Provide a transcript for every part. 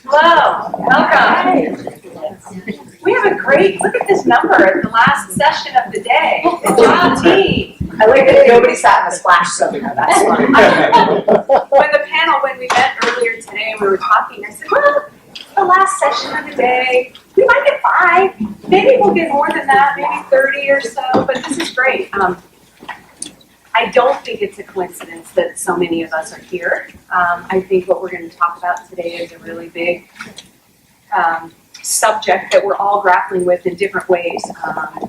Hello, welcome. We have a great, look at this number at the last session of the day. Good job, team. I like that nobody sat in a splash zone. That's fun. When we met earlier today, we were talking, I said, well, the last session of the day, we might get 5. Maybe we'll get more than that, maybe 30 or so, but this is great. I don't think it's a coincidence that so many of us are here. I think what we're going to talk about today is a really big subject that we're all grappling with in different ways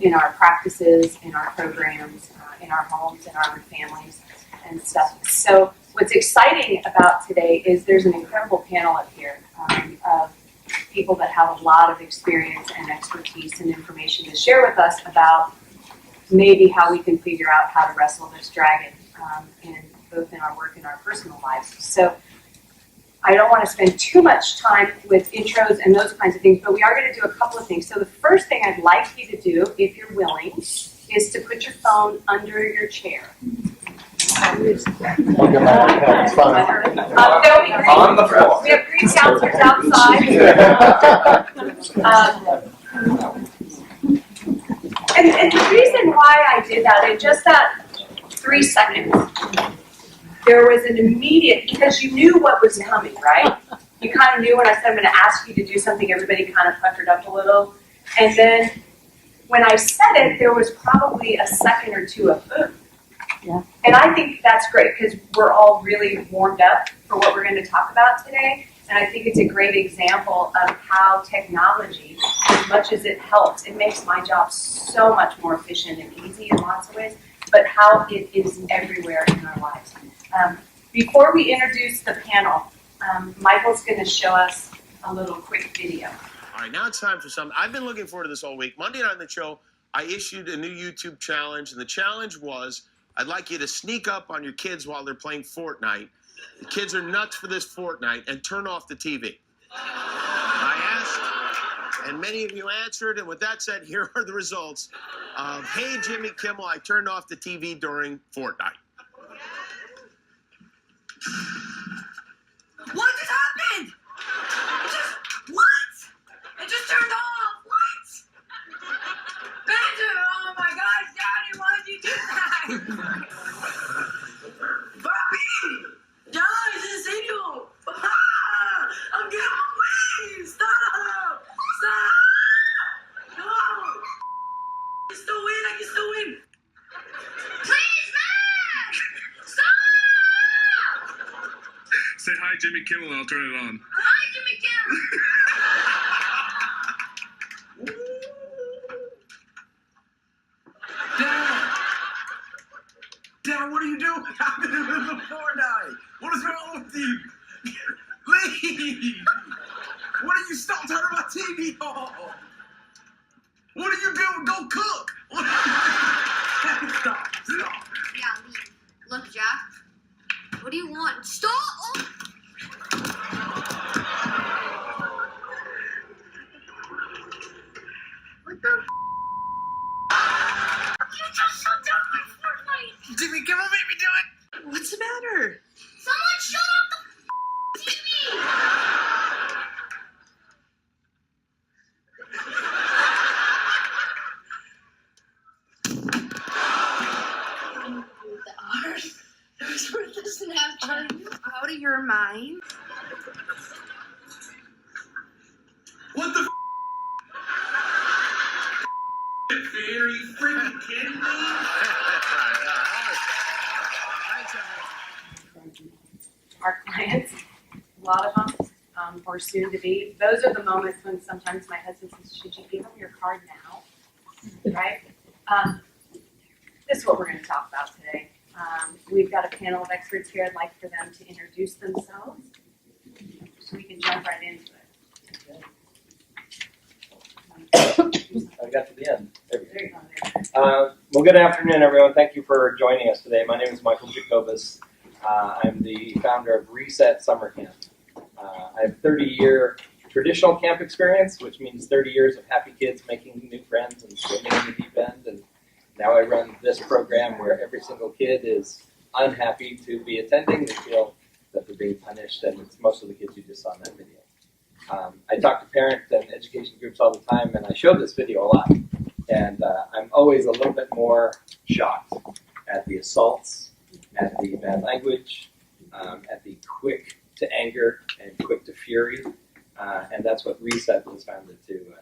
in our practices, in our programs, in our homes, in our families and stuff. So what's exciting about today is there's an incredible panel up here of people that have a lot of experience and expertise and information to share with us about maybe how we can figure out how to wrestle this dragon both in our work and our personal lives. So I don't want to spend too much time with intros and those kinds of things, but we are going to do a couple of things. So the first thing I'd like you to do, if you're willing, is to put your phone under your chair. On the floor. We have green counselors outside. And the reason why I did that, in just that 3 seconds, there was an immediate, because you knew what was coming, right? You kind of knew when I said I'm going to ask you to do something, everybody kind of puckered up a little. And then when I said it, there was probably a second or two of boom. Yeah. And I think that's great because we're all really warmed up for what we're going to talk about today. And I think it's a great example of how technology, as much as it helps, it makes my job so much more efficient and easy in lots of ways, but how it is everywhere in our lives. Before we introduce the panel, Michael's going to show us a little quick video. All right, now it's time for something. I've been looking forward to this all week. Monday night on the show, I issued a new YouTube challenge, and the challenge was I'd like you to sneak up on your kids while they're playing Fortnite. The kids are nuts for this Fortnite, and turn off the TV. I asked, and many of you answered, and with that said, here are the results of, hey, Jimmy Kimmel, I turned off the TV during Fortnite. What just happened? What? It just turned off. What? Benjamin, oh my gosh, Daddy, why did you do that? Papi! Ya, es en serio. I'm getting away. Stop. No. I can still win. Please, Matt! Stop! Say hi, Jimmy Kimmel, and I'll turn it on. Hi, Jimmy Kimmel. Dad, what are you doing? I'm in the middle of Fortnite. What is wrong with you? Leave! What are you still turning my TV off? What are you doing? Go cook! Stop. Yeah, leave. Look, Jack. What do you want? Stop! Oh. What the f***? You just shut down my Fortnite! Jimmy Kimmel made me do it! What's the matter? Someone shut off the TV! Those were the Snapchat. Are you out of your mind? What the f***? Are you freaking kidding me? Our clients, a lot of them, or soon to be, those are the moments when sometimes my husband says, should you give them your card now? Right? This is what we're going to talk about today. We've got a panel of experts here. I'd like for them to introduce themselves so we can jump right into it. I got to the end. There you go. Well, good afternoon, everyone. Thank you for joining us today. My name is Michael Jacobus. I'm the founder of Reset Summer Camp. I have 30-year traditional camp experience, which means 30 years of happy kids making new friends and swimming in the deep end. And now I run this program where every single kid is unhappy to be attending. They feel that they're being punished, and it's most of the kids you just saw in that video. I talk to parent and education groups all the time, and I show this video a lot. And I'm always a little bit more shocked at the assaults, at the bad language, at the quick to anger and quick to fury. And that's what Reset was founded to deal with.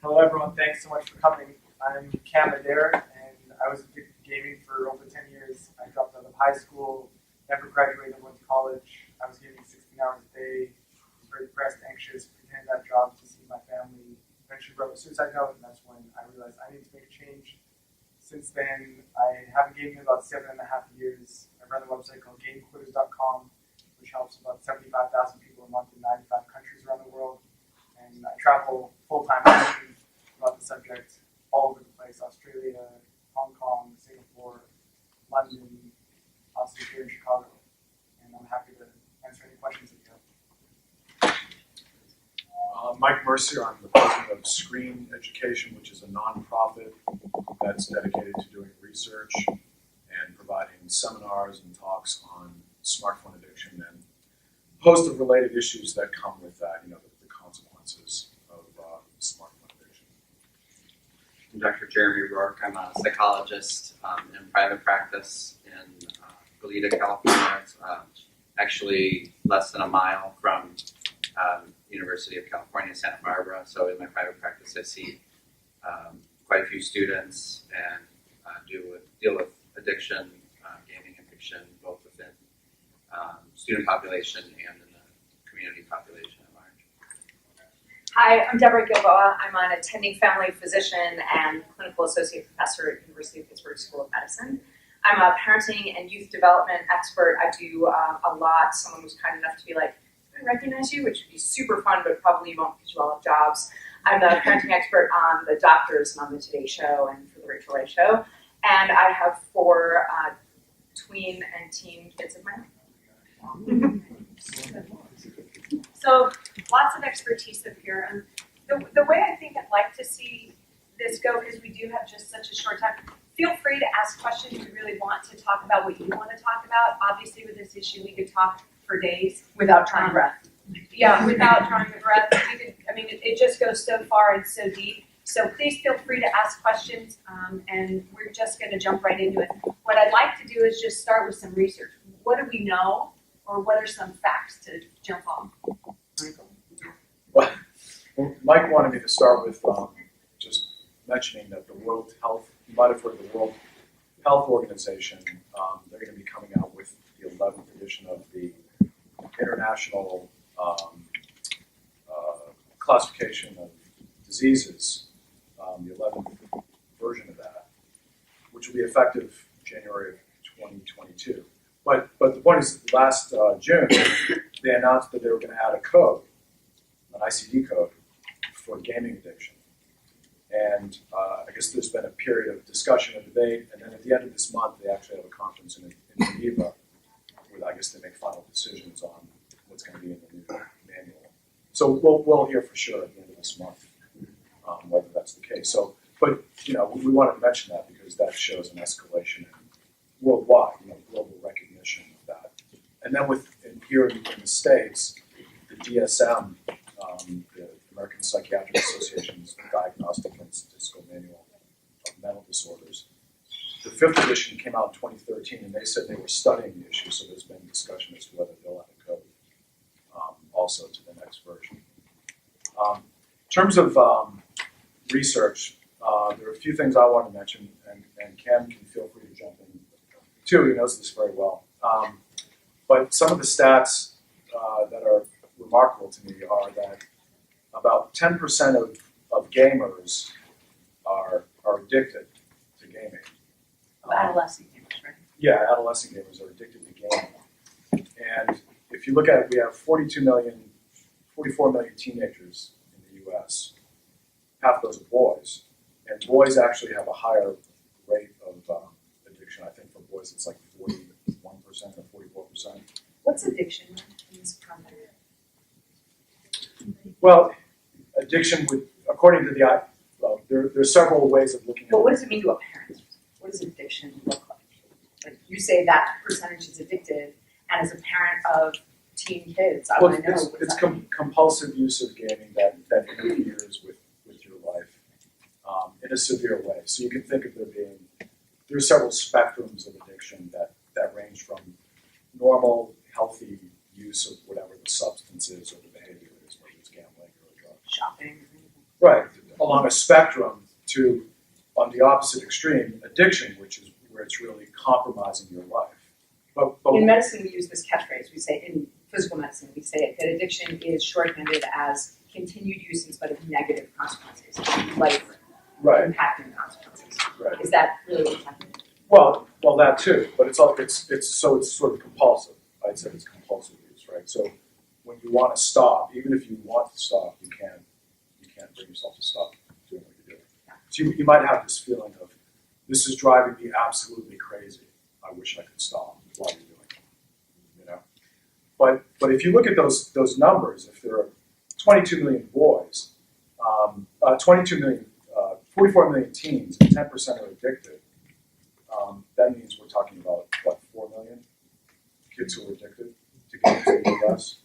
Hello everyone, thanks so much for coming. I'm Cam Adair, and I was addicted to gaming for over 10 years. I dropped out of high school, never graduated, went to college. I was gaming 16 hours a day, was very depressed, anxious, pretending that job to see my family. Eventually wrote a suicide note, and that's when I realized I need to make a change. Since then, I have been gaming about 7.5 years. I run a website called GameQuitters.com, which helps about 75,000 people a month in 95 countries around the world. And I travel full-time about the subject all over the place: Australia, Hong Kong, Singapore, London, also here in Chicago. And I'm happy to answer any questions that you have. Mike Mercier, I'm the president of Screen Education, which is a nonprofit that's dedicated to doing research and providing seminars and talks on smartphone addiction and a host of related issues that come with that, the consequences of smartphone addiction. I'm Dr. Jeremy Rourke. I'm a psychologist in private practice in Goleta, California. It's actually less than a mile from University of California, Santa Barbara. So in my private practice, I see quite a few students and deal with addiction, gaming addiction, both within student population and in the community population at large. Hi, I'm Deborah Gilboa. I'm an attending family physician and clinical associate professor at University of Pittsburgh School of Medicine. I'm a parenting and youth development expert. I do a lot. Someone was kind enough to be like, I recognize you, which would be super fun, but probably you won't because you all have jobs. I'm the parenting expert on The Doctors and on the Today Show and for the Rachel Ray Show. And I have 4 tween and teen kids of my own. So lots of expertise up here. The way I think I'd like to see this go, because we do have just such a short time, feel free to ask questions you really want to talk about what you want to talk about. Obviously with this issue we could talk for days. Without drawing breath. Yeah, without drawing a breath. It just goes so far and so deep. So please feel free to ask questions, and we're just going to jump right into it. What I'd like to do is just start with some research. What do we know, or what are some facts to jump off? Well, Mike wanted me to start with just mentioning that the World Health Organization, they're going to be coming out with the 11th edition of the International Classification of Diseases, the 11th version of that, which will be effective January of 2022. But the point is, last June, they announced that they were going to add a code, an ICD code, for gaming addiction. And I guess there's been a period of discussion and debate, and then at the end of this month, they actually have a conference in Geneva where I guess they make final decisions on what's going to be in the new manual. So we'll hear for sure at the end of this month whether that's the case. So, but we wanted to mention that because that shows an escalation worldwide, global recognition of that. And then here in the States, the DSM, the American Psychiatric Association's Diagnostic and Statistical Manual of Mental Disorders, the 5th edition came out in 2013, and they said they were studying the issue, so there's been discussion as to whether they'll add a code also to the next version. In terms of research, there are a few things I want to mention, and Cam can feel free to jump in too. He knows this very well. But some of the stats that are remarkable to me are that about 10% of gamers are addicted to gaming. Adolescent gamers, right? Yeah, adolescent gamers are addicted to gaming. And if you look at it, we have 44 million teenagers in the U.S. Half those are boys. And boys actually have a higher rate of addiction. I think for boys it's like 41% or 44%. What's addiction in this context? Well, addiction would, according to there are several ways of looking at it. But what does it mean to a parent? What does addiction look like? you say that percentage is addicted, and as a parent of teen kids, I Well, want to know. it's compulsive use of gaming that interferes with your life in a severe way. So you can think of there are several spectrums of addiction that range from normal, healthy use of whatever the substance is or the behavior is, whether it's gambling or drugs. Shopping. Right, along a spectrum to, on the opposite extreme, addiction, which is where it's really compromising your life. But In medicine, we use this catchphrase. We say, in physical medicine, we say that addiction is shorthanded as continued use in spite of negative consequences, life right, impacting consequences. right. Is that really what's happening? Well, that too, but it's sort of compulsive. I'd say it's compulsive use, right? So when you want to stop, even if you want to stop, you can't bring yourself to stop doing what you're doing. So you might have this feeling of, this is driving me absolutely crazy. I wish I could stop while you're doing it, you know. But if you look at those numbers, if there are 22 million boys, 44 million teens, and 10% are addicted, that means we're talking about, what, 4 million kids who are addicted to games in the US?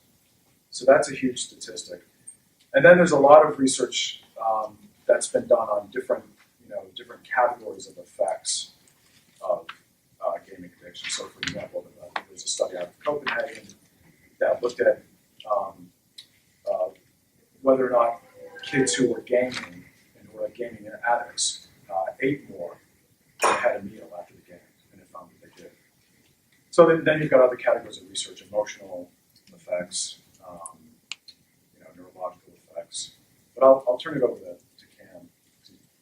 So that's a huge statistic. And then there's a lot of research that's been done on different categories of effects of gaming addiction. So, for example, there's a study out of Copenhagen that looked at whether or not kids who were gaming and who were gaming addicts ate more when they had a meal after the game, and it found that they did. So then you've got other categories of research: emotional effects, neurological effects. But I'll turn it over to Cam.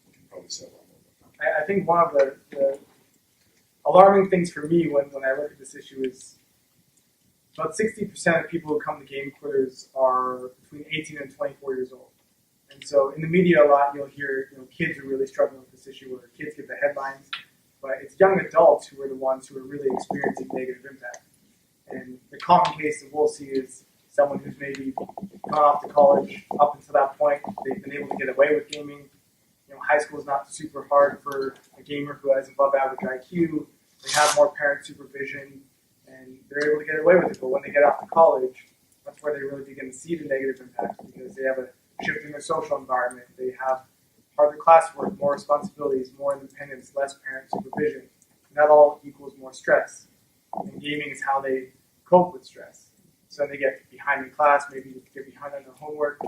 We can probably say a little more. I think one of the alarming things for me when I look at this issue is about 60% of people who come to game quitters are between 18 and 24 years old. And so in the media a lot you'll hear kids are really struggling with this issue, or kids get the headlines, but it's young adults who are the ones who are really experiencing negative impact. And the common case that we'll see is someone who's maybe gone off to college. Up until that point, they've been able to get away with gaming. High school is not super hard for a gamer who has above average IQ. They have more parent supervision, and they're able to get away with it. But when they get off to college, that's where they really begin to see the negative impact, because they have a shift in their social environment. They have harder classwork, more responsibilities, more independence, less parent supervision. And that all equals more stress. And gaming is how they cope with stress. So they get behind in class, maybe get behind on their homework.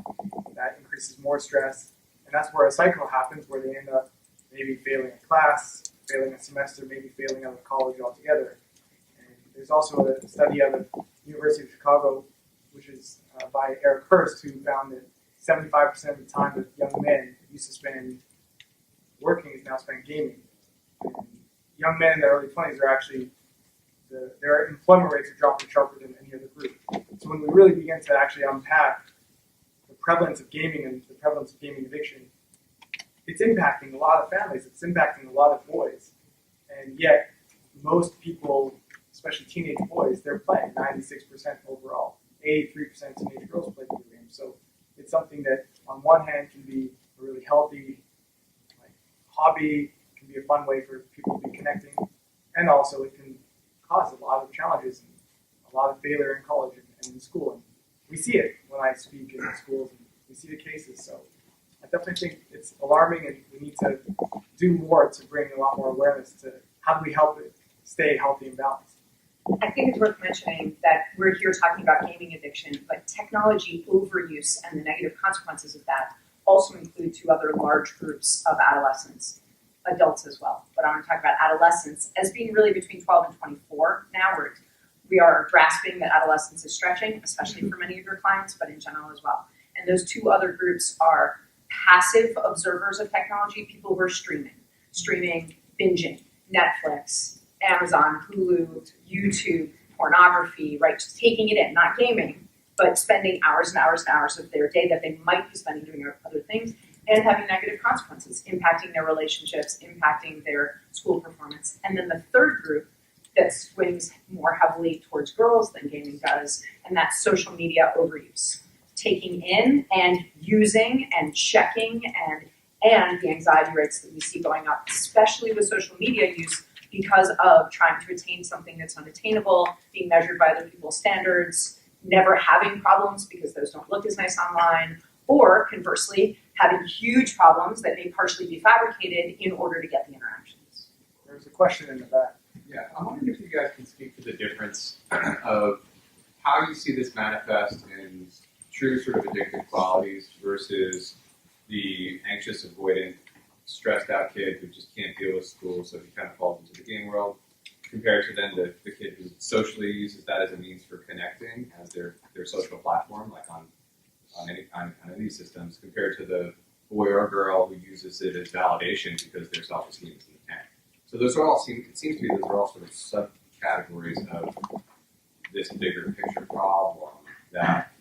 That increases more stress. And that's where a cycle happens, where they end up maybe failing a class, failing a semester, maybe failing out of college altogether. And there's also a study out of the University of Chicago, which is by Eric Hurst, who found that 75% of the time that young men used to spend working is now spent gaming. And young men in their early 20s are actually, their employment rates are dropping sharper than any other group. So when we really begin to actually unpack the prevalence of gaming and the prevalence of gaming addiction, it's impacting a lot of families, it's impacting a lot of boys. And yet, most people, especially teenage boys, they're playing 96% overall. 83% teenage girls play video games. So it's something that, on one hand, can be a really healthy hobby, can be a fun way for people to be connecting, and also it can cause a lot of challenges and a lot of failure in college and in school. And we see it when I speak in schools, and we see the cases. So I definitely think it's alarming, and we need to do more to bring a lot more awareness to how do we help it stay healthy and balanced. I think it's worth mentioning that we're here talking about gaming addiction, but technology overuse and the negative consequences of that also include two other large groups of adolescents, adults as well. But I want to talk about adolescents as being really between 12 and 24 now. We are grasping that adolescence is stretching, especially for many of your clients, but in general as well. And those two other groups are passive observers of technology, people who are streaming, binging, Netflix, Amazon, Hulu, YouTube, pornography, right? Just taking it in, not gaming, but spending hours and hours and hours of their day that they might be spending doing other things, and having negative consequences, impacting their relationships, impacting their school performance. And then the third group that swings more heavily towards girls than gaming does, and that's social media overuse. Taking in and using and checking and the anxiety rates that we see going up, especially with social media use, because of trying to attain something that's unattainable, being measured by other people's standards, never having problems because those don't look as nice online, or conversely, having huge problems that may partially be fabricated in order to get the interactions. There's a question in the back. Yeah, I'm wondering if you guys can speak to the difference of how you see this manifest in true sort of addictive qualities versus the anxious, avoidant, stressed out kid who just can't deal with school, so he kind of falls into the game world, compared to then the kid who socially uses that as a means for connecting as their social platform, like on any systems, compared to the boy or girl who uses it as validation because their self-esteem is in the tank. So those are all it seems to me those are all sort of subcategories of this bigger picture problem that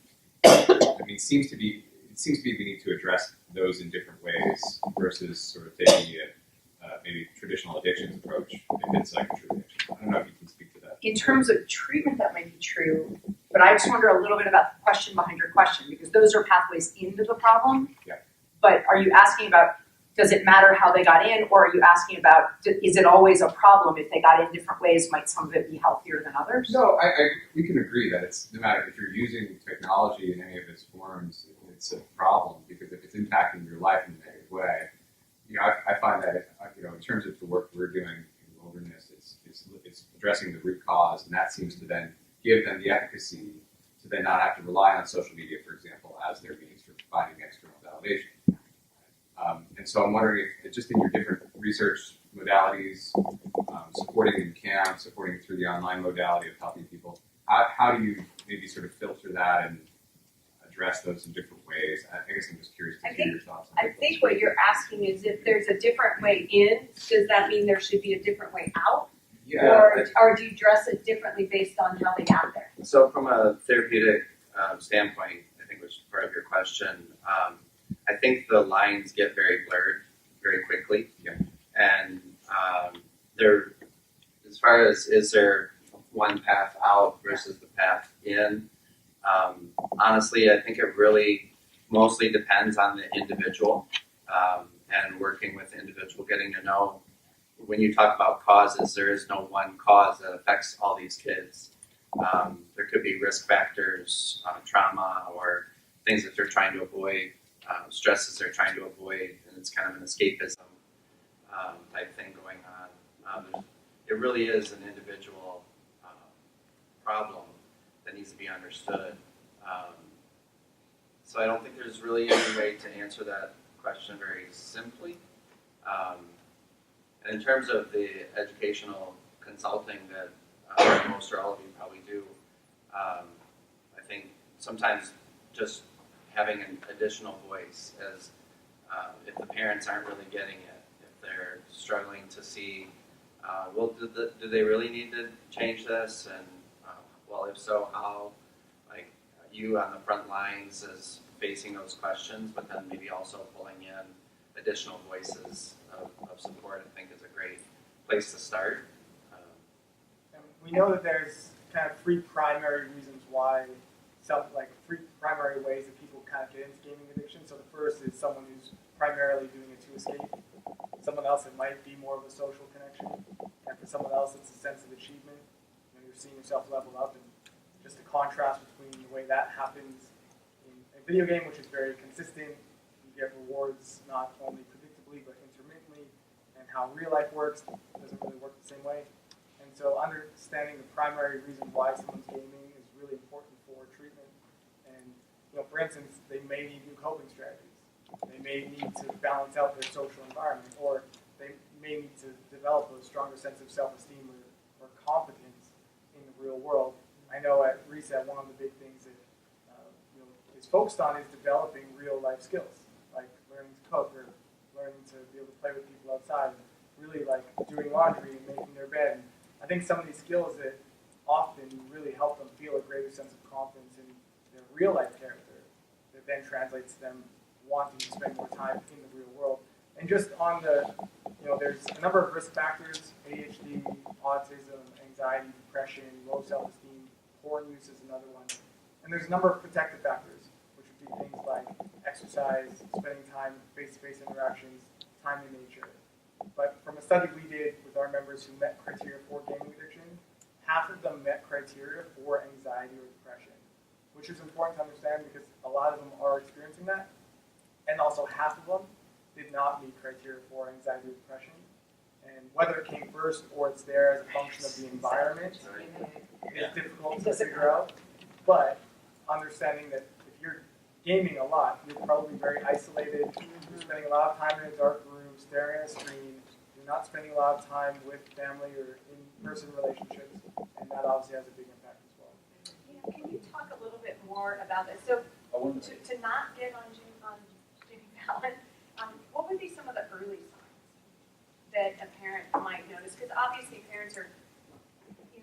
it seems to be we need to address those in different ways versus sort of taking a maybe traditional addictions approach if it's like a true addiction. I don't know if you can speak to that. In terms of treatment, that might be true, but I just wonder a little bit about the question behind your question, because those are pathways into the problem. Yeah. But are you asking about, does it matter how they got in, or are you asking about, is it always a problem if they got in different ways? Might some of it be healthier than others? No, we can agree that it's no matter if you're using technology in any of its forms, it's a problem because if it's impacting your life in a negative way, I find that in terms of the work we're doing in wilderness, it's addressing the root cause, and that seems to then give them the efficacy to then not have to rely on social media, for example, as their means for finding external validation. And so I'm wondering if just in your different research modalities, supporting in camp, supporting through the online modality of helping people, how do you maybe sort of filter that and address those in different ways? I guess I'm just curious to hear your thoughts on I think what you're asking is if there's a different way in, does that mean there should be a different way out? Yeah. Or do you dress it differently based on how they got there? So from a therapeutic standpoint, I think was part of your question. I think the lines get very blurred very quickly. Yeah. And there, as far as is there one path out versus the path in, honestly, I think it really mostly depends on the individual and working with the individual, getting to know. When you talk about causes, there is no one cause that affects all these kids. There could be risk factors, trauma, or things that they're trying to avoid, stresses they're trying to avoid, and it's kind of an escapism type thing going on. It really is an individual problem that needs to be understood. So I don't think there's really any way to answer that question very simply. And in terms of the educational consulting that most or all of you probably do, I think sometimes just having an additional voice as if the parents aren't really getting it, if they're struggling to see, well, do they really need to change this? And well, if so, how? Like you on the front lines is facing those questions, but then maybe also pulling in additional voices of support, I think is a great place to start. And we know that there's kind of three primary reasons why, three primary ways that people kind of get into gaming addiction. So the first is someone who's primarily doing it to escape. Someone else, it might be more of a social connection. And for someone else, it's a sense of achievement. You're seeing yourself level up, and just a contrast between the way that happens in a video game, which is very consistent. You get rewards not only predictably, but intermittently, and how real life works doesn't really work the same way. And so understanding the primary reason why someone's gaming is really important for treatment. And for instance, they may need new coping strategies. They may need to balance out their social environment, or they may need to develop a stronger sense of self-esteem or competence in the real world. I know at Reset, one of the big things that is focused on is developing real life skills, like learning to cook or learning to be able to play with people outside, and really like doing laundry and making their bed. And I think some of these skills that often really help them feel a greater sense of confidence in their real life character that then translates to them wanting to spend more time in the real world. And just on the, there's a number of risk factors: ADHD, autism, anxiety, depression, low self-esteem, porn use is another one. And there's a number of protective factors, which would be things like exercise, spending time, face-to-face interactions, time in nature. But from a study we did with our members who met criteria for gaming addiction, half of them met criteria for anxiety or depression, which is important to understand because a lot of them are experiencing that. And also half of them did not meet criteria for anxiety or depression. And whether it came first or it's there as a function of the environment is difficult to figure out. But understanding that if you're gaming a lot, you're probably very isolated. You're spending a lot of time in a dark room, staring at a screen. You're not spending a lot of time with family or in-person relationships, and that obviously has a big impact as well. Yeah, can you talk a little bit more about this? So to not get on Jimmy Fallon, what would be some of the early signs that a parent might notice? Because obviously parents are,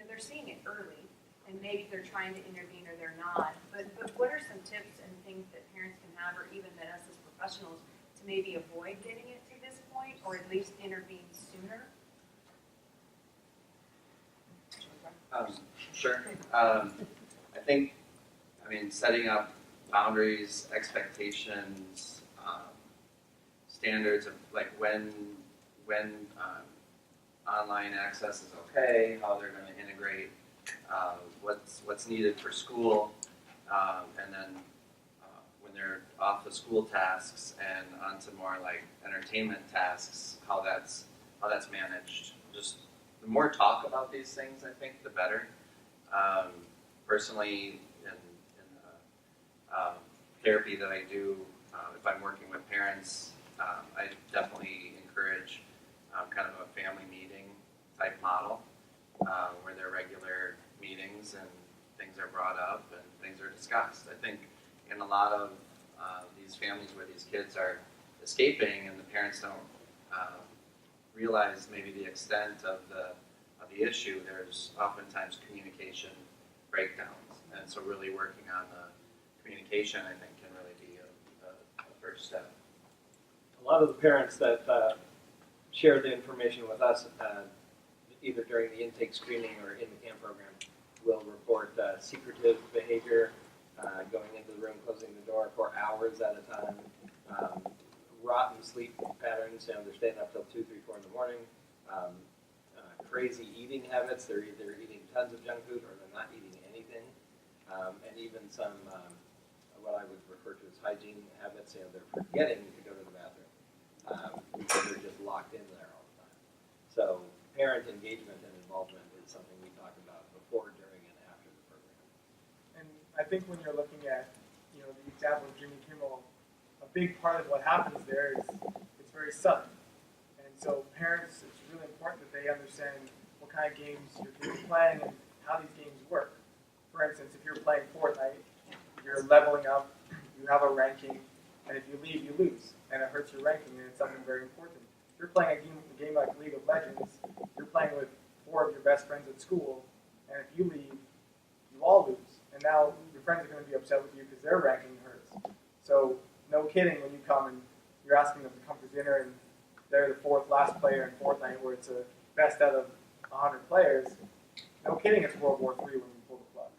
they're seeing it early, and maybe they're trying to intervene or they're not. But what are some tips and things that parents can have, or even that us as professionals, to maybe avoid getting it to this point, or at least intervene sooner? Sure. I think, setting up boundaries, expectations, standards of like when online access is okay, how they're going to integrate what's needed for school, and then when they're off the school tasks and onto more like entertainment tasks, how that's managed. Just the more talk about these things, I think, the better. Personally, in therapy that I do, if I'm working with parents, I definitely encourage kind of a family meeting type model where there are regular meetings and things are brought up and things are discussed. I think in a lot of these families where these kids are escaping and the parents don't realize maybe the extent of the issue, there's oftentimes communication breakdowns. And so really working on the communication, I think, can really be a first step. A lot of the parents that share the information with us, either during the intake screening or in the camp program, will report secretive behavior, going into the room, closing the door for hours at a time, rotten sleep patterns, they're staying up till 2, 3, 4 in the morning, crazy eating habits, they're either eating tons of junk food or they're not eating anything, and even some, what I would refer to as hygiene habits, they're forgetting to go to the bathroom, because they're just locked in there all the time. So parent engagement and involvement is something we talk about before, during, and after the program. And I think when you're looking at, the example of Jimmy Kimmel, a big part of what happens there is it's very sudden. And so parents, it's really important that they understand what kind of games your kids are playing and how these games work. For instance, if you're playing Fortnite, you're leveling up, you have a ranking, and if you leave, you lose, and it hurts your ranking, and it's something very important. If you're playing a game like League of Legends, you're playing with 4 of your best friends at school, and if you leave, you all lose. And now your friends are going to be upset with you because their ranking hurts. So no kidding when you come and you're asking them to come to dinner and they're the 4th last player in Fortnite where it's a best out of 100 players, no kidding it's World War III when you pull the plug.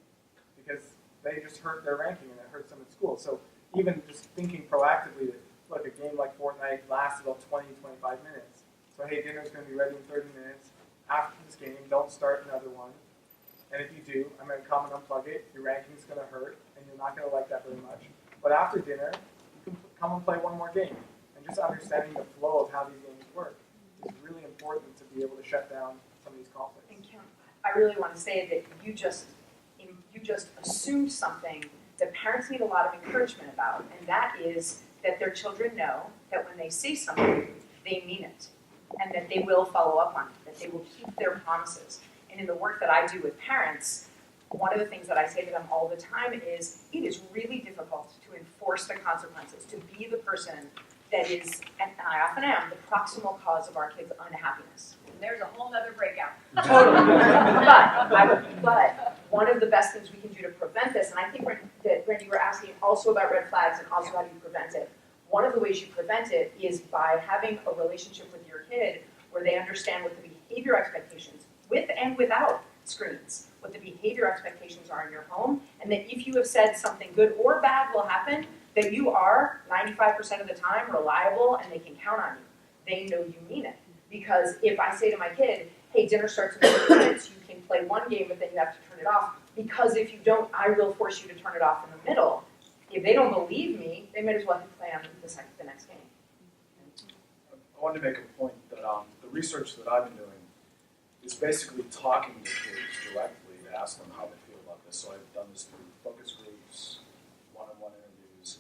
Because they just hurt their ranking and it hurts them at school. So even just thinking proactively that, look, a game like Fortnite lasts about 20, 25 minutes. So hey, dinner's going to be ready in 30 minutes. After this game, don't start another one. And if you do, I'm going to come and unplug it. Your ranking's going to hurt, and you're not going to like that very much. But after dinner, you can come and play one more game. And just understanding the flow of how these games work is really important to be able to shut down some of these conflicts. And Kim, I really want to say that you just assumed something that parents need a lot of encouragement about, and that is that their children know that when they say something, they mean it, and that they will follow up on it, that they will keep their promises. And in the work that I do with parents, one of the things that I say to them all the time is it is really difficult to enforce the consequences, to be the person that is, and I often am, the proximal cause of our kids' unhappiness. And there's a whole other breakout. Totally. But one of the best things we can do to prevent this, and I think that Randy, you were asking also about red flags and also how do you prevent it. One of the ways you prevent it is by having a relationship with your kid where they understand what the behavior expectations, with and without screens, what the behavior expectations are in your home, and that if you have said something good or bad will happen, that you are 95% of the time reliable and they can count on you. They know you mean it. Because if I say to my kid, hey, dinner starts in 30 minutes, you can play one game, but then you have to turn it off. Because if you don't, I will force you to turn it off in the middle. If they don't believe me, they might as well play on the next game. I wanted to make a point that the research that I've been doing is basically talking to kids directly to ask them how they feel about this. So I've done this through focus groups, one-on-one interviews,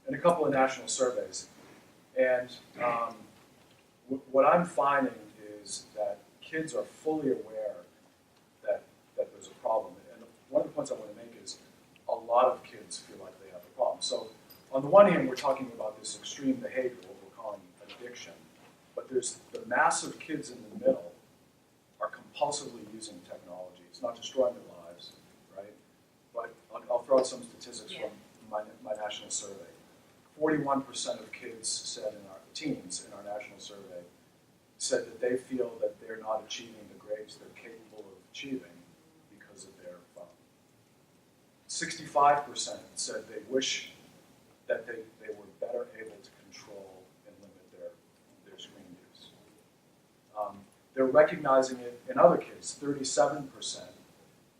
and a couple of national surveys. And what I'm finding is that kids are fully aware that there's a problem. And one of the points I want to make is a lot of kids feel like they have a problem. So on the one hand, we're talking about this extreme behavior, what we're calling addiction. But there's the mass of kids in the middle are compulsively using technology. It's not destroying their lives, right? But I'll throw out some statistics from my national survey. 41% of kids said teens in our national survey said that they feel that they're not achieving the grades they're capable of achieving because of their phone. 65% said they wish that they were better able to control and limit their screen use. They're recognizing it in other kids. 37%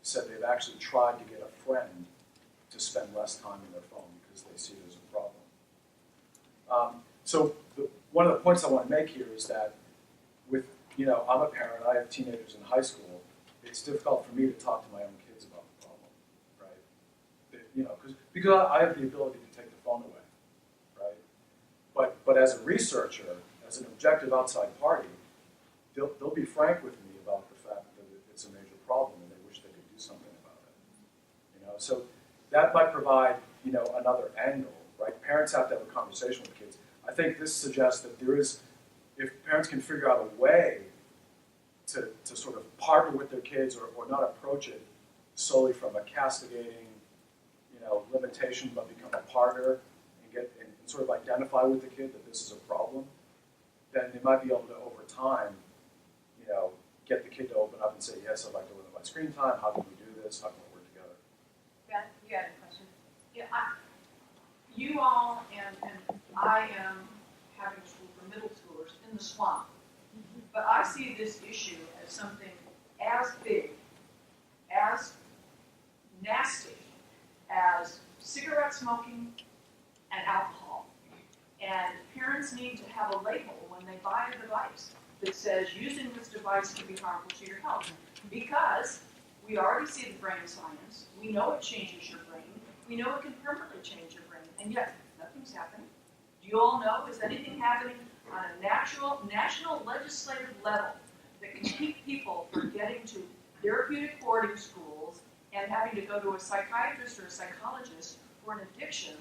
said they've actually tried to get a friend to spend less time on their phone because they see it as a problem. One of the points I want to make here is that I'm a parent, I have teenagers in high school, it's difficult for me to talk to my own kids about the problem, right? Because I have the ability to take the phone away, right? But as a researcher, as an objective outside party, they'll be frank with me about the fact that it's a major problem and they wish they could do something about it. So that might provide another angle, right? Parents have to have a conversation with kids. I think this suggests that if parents can figure out a way to sort of partner with their kids or not approach it solely from a castigating, limitation, but become a partner and sort of identify with the kid that this is a problem, then they might be able to, over time, get the kid to open up and say, yes, I'd like to limit my screen time. How can we do this? How can we work together? Ben, you had a question? Yeah, you all and I am having school for middle schoolers in the swamp. But I see this issue as something as big, as nasty as cigarette smoking and alcohol. And parents need to have a label when they buy a device that says using this device can be harmful to your health. Because we already see the brain science, we know it changes your brain, we know it can permanently change your brain, and yet nothing's happening. Do you all know, is anything happening on a national legislative level that can keep people from getting to therapeutic boarding schools and having to go to a psychiatrist or a psychologist for an addiction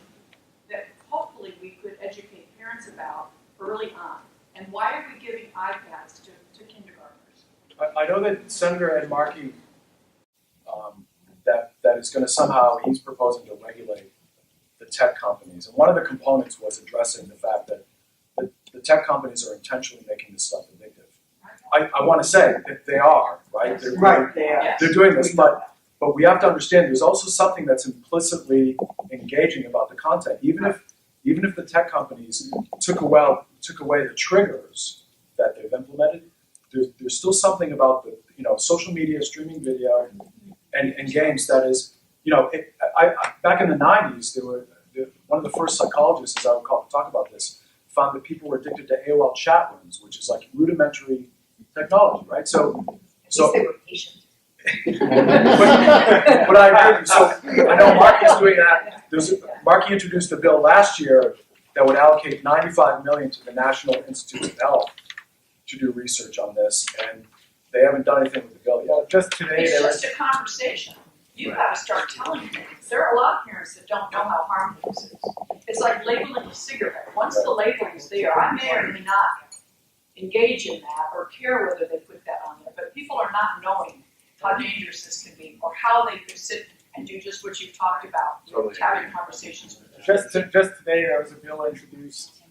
that hopefully we could educate parents about early on? And why are we giving iPads to kindergartners? I know that Senator Ed Markey, that is going to somehow, he's proposing to regulate the tech companies. And one of the components was addressing the fact that the tech companies are intentionally making this stuff addictive. I want to say that they are, right? They're doing this, but we have to understand there's also something that's implicitly engaging about the content. Even if the tech companies took away the triggers that they've implemented, there's still something about the social media, streaming video, and games that is back in the 90s one of the first psychologists, as I would talk about this, found that people were addicted to AOL chat rooms, which is like rudimentary technology, right? So they were patient. but I agree with you. So I know Markey's doing that. Markey introduced a bill last year that would allocate $95 million to the National Institutes of Health to do research on this, and they haven't done anything with the bill yet. Well, just today, It's just a conversation. You've got to start telling them. There are a lot of parents that don't know how harmful this is. It's like labeling a cigarette. Once the label is there, I may or may not engage in that or care whether they put that on there, but people are not knowing how dangerous this can be or how they could sit and do just what you've talked about, Totally. having conversations with them. just today, there was a bill introduced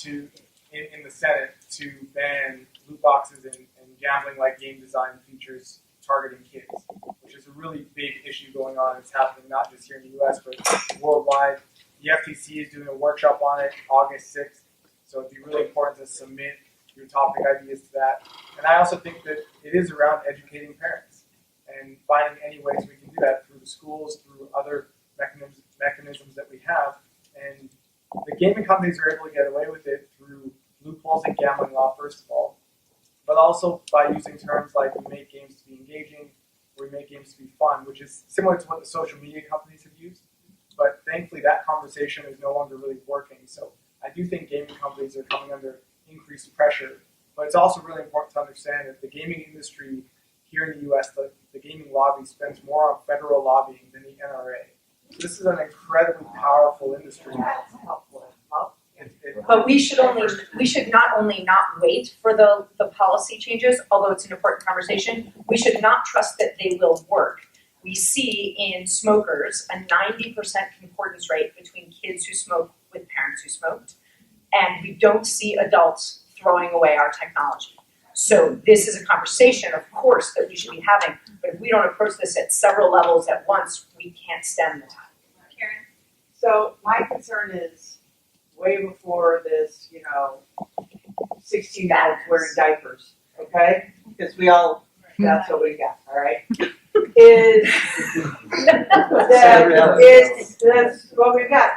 in the Senate to ban loot boxes and gambling-like game design features targeting kids, which is a really big issue going on. It's happening not just here in the U.S., but worldwide. The FTC is doing a workshop on it August 6th, so it'd be really important to submit your topic ideas to that. And I also think that it is around educating parents and finding any ways we can do that through the schools, through other mechanisms that we have. And the gaming companies are able to get away with it through loopholes in gambling law, first of all, but also by using terms like we make games to be engaging, or we make games to be fun, which is similar to what the social media companies have used. But thankfully, that conversation is no longer really working. So I do think gaming companies are coming under increased pressure. But it's also really important to understand that the gaming industry here in the U.S., the gaming lobby spends more on federal lobbying than the NRA. So this is an incredibly powerful industry. But we should not only not wait for the policy changes, although it's an important conversation, we should not trust that they will work. We see in smokers a 90% concordance rate between kids who smoke with parents who smoked, and we don't see adults throwing away our technology. So this is a conversation, of course, that we should be having, but if we don't approach this at several levels at once, we can't stem the tide. Karen? So my concern is way before this, 16-year-olds wearing diapers, okay? Because that's what we got, all right? That's what we got.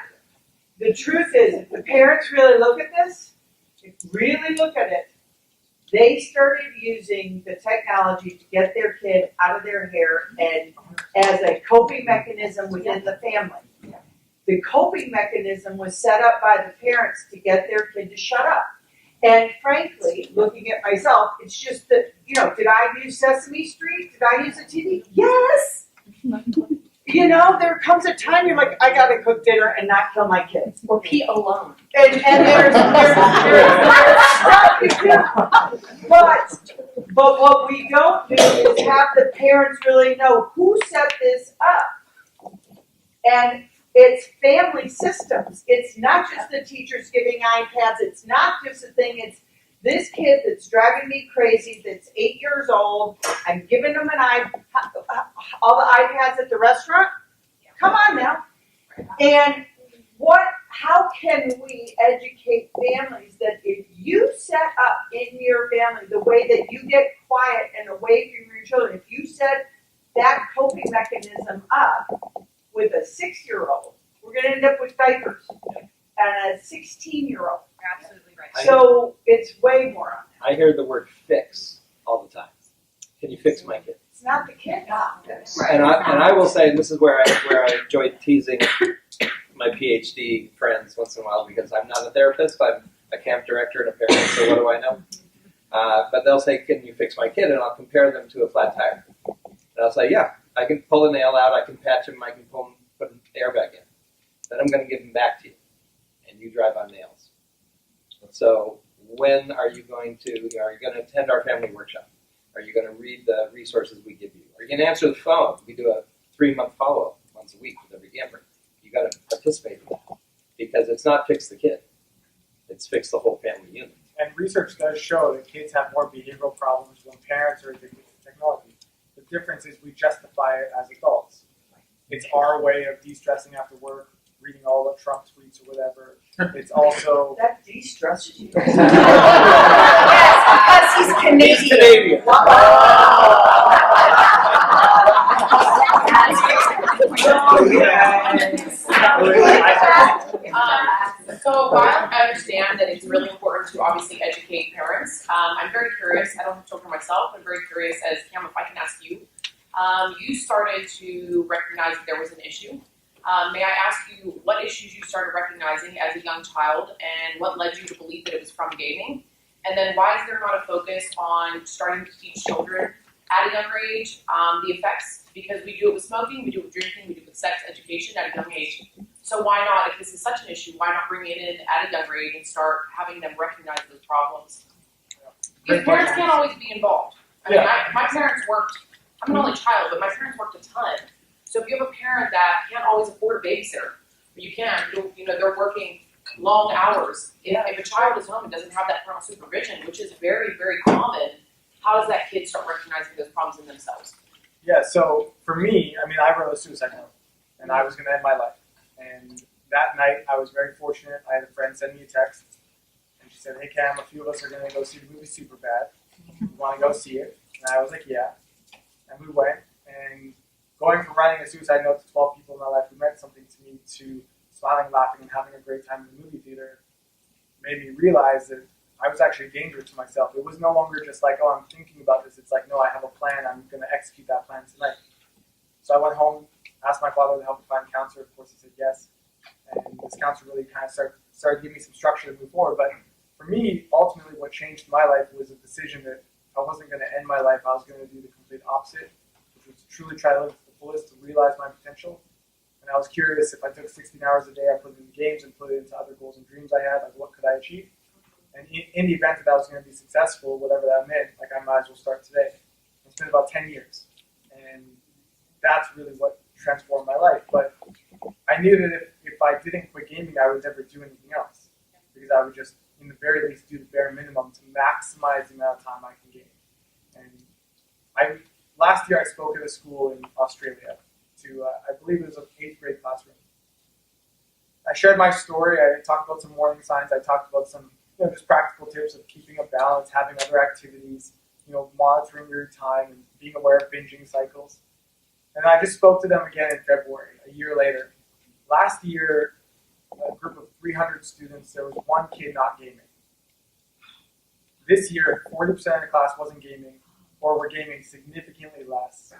The truth is, if the parents really look at this, they started using the technology to get their kid out of their hair and as a coping mechanism within the family. The coping mechanism was set up by the parents to get their kid to shut up. And frankly, looking at myself, it's just that, did I use Sesame Street? Did I use the TV? Yes! There comes a time you're like, I gotta cook dinner and not kill my kids. Or pee alone. And there's stuff you do. But what we don't do is have the parents really know who set this up. And it's family systems. It's not just the teachers giving iPads. It's not just a thing. It's this kid that's driving me crazy, that's 8 years old. I'm giving them all the iPads at the restaurant. Come on now. And how can we educate families that if you set up in your family the way that you get quiet and away from your children, if you set that coping mechanism up with a 6-year-old, we're going to end up with diapers and a 16-year-old. Absolutely right. So it's way more on that. I hear the word fix all the time. Can you fix my kid? It's not the kid. And I will say, and this is where I enjoy teasing my PhD friends once in a while, because I'm not a therapist, I'm a camp director and a parent, so what do I know? But they'll say, can you fix my kid? And I'll compare them to a flat tire. And I'll say, yeah, I can pull a nail out, I can patch him, I can put an airbag in. Then I'm going to give him back to you, and you drive on nails. So when are you going to, are you going to attend our family workshop? Are you going to read the resources we give you? Are you going to answer the phone? We do a 3-month follow-up once a week with every camper. You got to participate in that, because it's not fix the kid, it's fix the whole family unit. And research does show that kids have more behavioral problems when parents are addicted to technology. The difference is we justify it as adults. It's our way of de-stressing after work, reading all the Trump tweets or whatever. It's also... That de-stresses you. Yes, because he's Canadian. He's Canadian. So while I understand that it's really important to obviously educate parents, I'm very curious. I don't have children myself. I'm very curious, as Cam, if I can ask you. You started to recognize that there was an issue. May I ask you what issues you started recognizing as a young child, and what led you to believe that it was from gaming? And then why is there not a focus on starting to teach children at a younger age the effects? Because we do it with smoking, we do it with drinking, we do it with sex education at a young age. So why not, if this is such an issue, why not bring it in at a younger age and start having them recognize those problems? Because parents can't always be involved. I mean, my parents worked, I'm an only child, but my parents worked a ton. So if you have a parent that can't always afford a babysitter, they're working long hours. If a child is home and doesn't have that parental supervision, which is very, very common, how does that kid start recognizing those problems in themselves? Yeah, so for me, I wrote a suicide note, and I was going to end my life. And that night, I was very fortunate. I had a friend send me a text, and she said, "Hey Cam, a few of us are going to go see the movie Superbad. You want to go see it?" And I was like, "Yeah." And we went. And going from writing a suicide note to 12 people in my life who meant something to me to smiling, laughing, and having a great time in the movie theater made me realize that I was actually a danger to myself. It was no longer just like, "Oh, I'm thinking about this." It's like, "No, I have a plan. I'm going to execute that plan tonight." So I went home, asked my father to help me find a counselor. Of course, he said yes. And this counselor really kind of started giving me some structure to move forward. But for me, ultimately, what changed my life was a decision that I wasn't going to end my life. I was going to do the complete opposite, which was to truly try to live to the fullest, to realize my potential. And I was curious, if I took 16 hours a day, I put it in games and put it into other goals and dreams I had, like what could I achieve? And in the event that I was going to be successful, whatever that meant, like I might as well start today. It's been about 10 years. And that's really what transformed my life. But I knew that if I didn't quit gaming, I would never do anything else. Because I would just, in the very least, do the bare minimum to maximize the amount of time I can game. And last year I spoke at a school in Australia to, I believe it was an 8th grade classroom. I shared my story. I talked about some warning signs. I talked about some, just practical tips of keeping a balance, having other activities, monitoring your time and being aware of binging cycles. And I just spoke to them again in February, a year later. Last year, a group of 300 students, there was one kid not gaming. This year, 40% of the class wasn't gaming, or were gaming significantly less.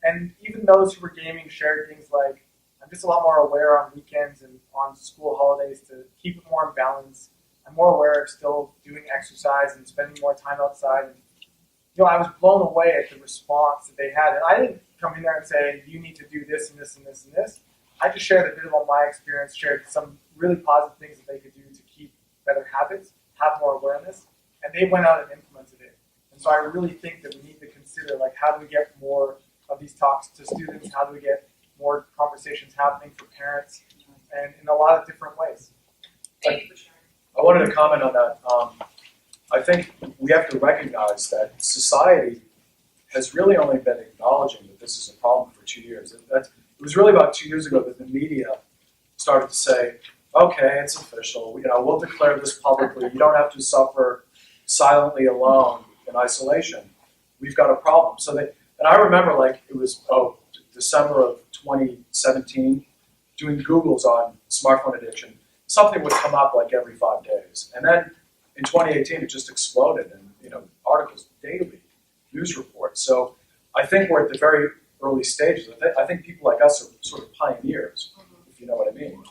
And even those who were gaming shared things like, "I'm just a lot more aware on weekends and on school holidays to keep it more in balance. I'm more aware of still doing exercise and spending more time outside." And, I was blown away at the response that they had. And I didn't come in there and say, "You need to do this and this and this and this." I just shared a bit about my experience, shared some really positive things that they could do to keep better habits, have more awareness, and they went out and implemented it. And so I really think that we need to consider, like, how do we get more of these talks to students? How do we get more conversations happening for parents? And in a lot of different ways. Thank you for sharing. I wanted to comment on that. I think we have to recognize that society has really only been acknowledging that this is a problem for 2 years. It was really about 2 years ago that the media started to say, "Okay, it's official. We'll declare this publicly. You don't have to suffer silently alone in isolation. We've got a problem." And I remember, it was December of 2017, doing Googles on smartphone addiction. Something would come up every 5 days, and then in 2018 it just exploded, and articles daily, news reports. So I think we're at the very early stages. I think people like us are sort of pioneers, if you know what I mean.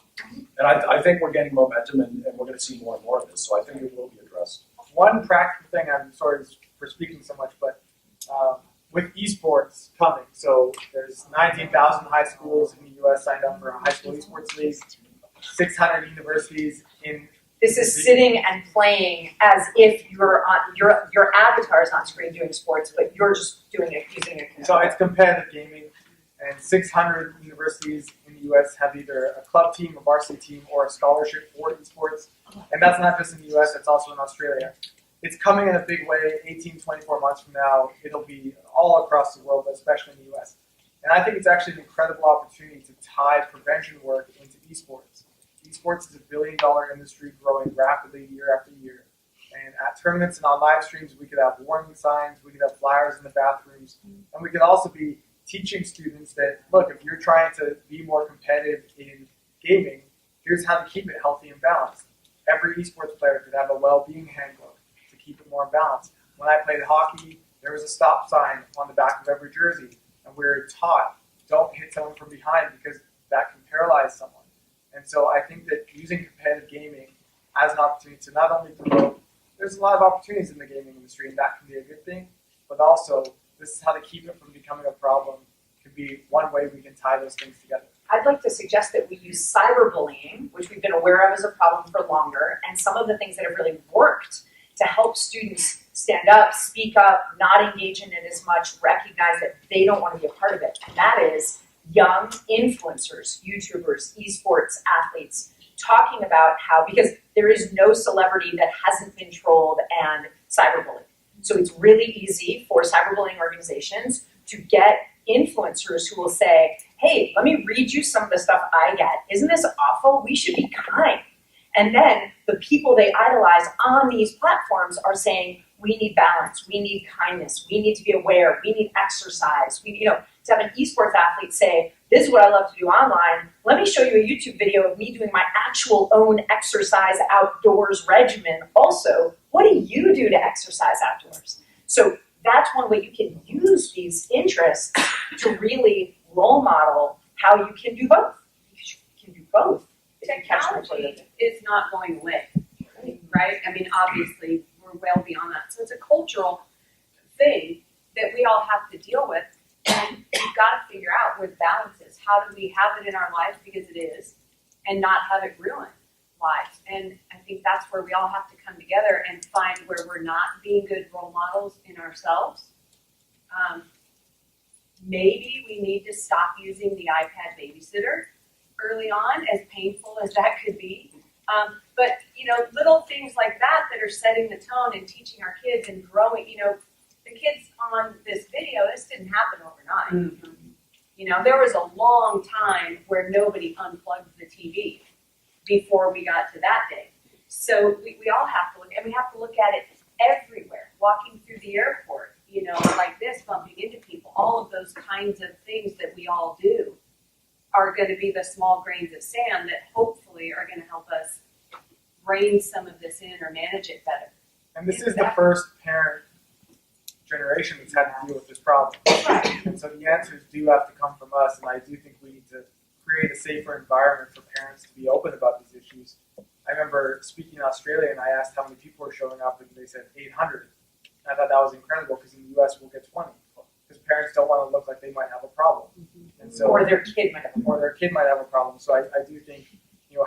And I think we're getting momentum, and we're going to see more and more of this. So I think it will be addressed. One practical thing, I'm sorry for speaking so much, but with esports coming, so there's 19,000 high schools in the U.S. signed up for a high school esports league, 600 universities in. This is sitting and playing as if you're on your avatar is on screen doing sports, but you're just doing it using a computer. So it's competitive gaming, and 600 universities in the U.S. have either a club team, a varsity team, or a scholarship for esports. And that's not just in the U.S., it's also in Australia. It's coming in a big way. 18, 24 months from now, it'll be all across the world, but especially in the U.S. And I think it's actually an incredible opportunity to tie prevention work into esports. Esports is a billion-dollar industry growing rapidly year after year. And at tournaments and on live streams, we could have warning signs, we could have flyers in the bathrooms, and we could also be teaching students that, look, if you're trying to be more competitive in gaming, here's how to keep it healthy and balanced. Every esports player could have a well-being handbook to keep it more balanced. When I played hockey, there was a stop sign on the back of every jersey, and we were taught, don't hit someone from behind because that can paralyze someone. And so I think that using competitive gaming as an opportunity to not only promote, there's a lot of opportunities in the gaming industry, and that can be a good thing, but also this is how to keep it from becoming a problem could be one way we can tie those things together. I'd like to suggest that we use cyberbullying, which we've been aware of as a problem for longer, and some of the things that have really worked to help students stand up, speak up, not engage in it as much, recognize that they don't want to be a part of it. And that is young influencers, YouTubers, esports athletes, talking about how, because there is no celebrity that hasn't been trolled and cyberbullied. So it's really easy for cyberbullying organizations to get influencers who will say, hey, let me read you some of the stuff I get. Isn't this awful? We should be kind. And then the people they idolize on these platforms are saying, we need balance, we need kindness, we need to be aware, we need exercise. To have an esports athlete say, this is what I love to do online, let me show you a YouTube video of me doing my actual own exercise outdoors regimen. Also, what do you do to exercise outdoors? So that's one way you can use these interests to really role model how you can do both. You can do both. Technology is not going away, right? I mean, obviously, we're well beyond that. So it's a cultural thing that we all have to deal with, and we've got to figure out where the balance is. How do we have it in our lives because it is, and not have it ruin lives? And I think that's where we all have to come together and find where we're not being good role models in ourselves. Maybe we need to stop using the iPad babysitter early on, as painful as that could be. But, little things like that are setting the tone and teaching our kids and growing. The kids on this video, this didn't happen overnight. Mm-hmm. There was a long time where nobody unplugged the TV before we got to that day. So we all have to look, and we have to look at it everywhere. Walking through the airport, like this, bumping into people, all of those kinds of things that we all do are going to be the small grains of sand that hopefully are going to help us rein some of this in or manage it better. And this is the first parent generation that's had to deal with this problem. And so the answers do have to come from us, and I do think we need to create a safer environment for parents to be open about these issues. I remember speaking in Australia, and I asked how many people were showing up, and they said 800. And I thought that was incredible, because in the U.S. we'll get 20. Because parents don't want to look like they might have a problem. And so, or their kid might have a problem. So I do think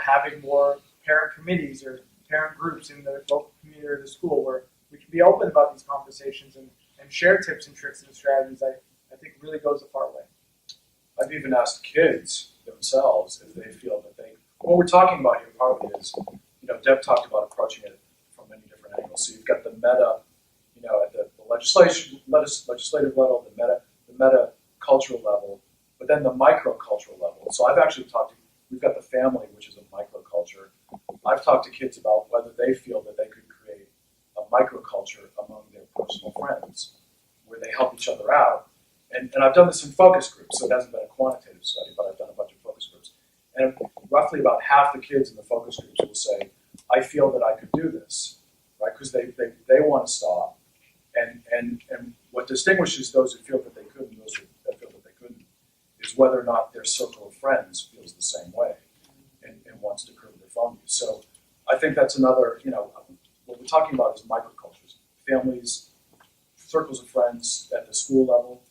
having more parent committees or parent groups in the local community or the school where we can be open about these conversations and share tips and tricks and strategies, I think really goes a far way. I've even asked kids themselves if they feel that what we're talking about here partly is, Deb talked about approaching it from many different angles. So you've got the meta, at the legislative level, the meta cultural level, but then the microcultural level. So I've actually we've got the family, which is a microculture. I've talked to kids about whether they feel that they could create a microculture among their personal friends, where they help each other out. And I've done this in focus groups, so it hasn't been a quantitative study, but I've done a bunch of focus groups. And roughly about half the kids in the focus groups will say, I feel that I could do this, right? Because they want to stop. And what distinguishes those who feel that they could and those that feel that they couldn't is whether or not their circle of friends feels the same way and wants to curb their phone use. So I think that's another, what we're talking about is microcultures, families, circles of friends at the school level,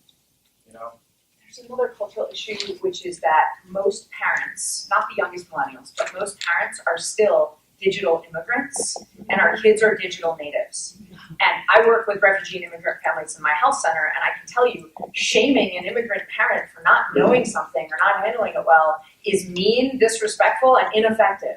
There's another cultural issue, which is that most parents, not the youngest millennials, but most parents are still digital immigrants, and our kids are digital natives. And I work with refugee and immigrant families in my health center, and I can tell you, shaming an immigrant parent for not knowing something or not handling it well is mean, disrespectful, and ineffective.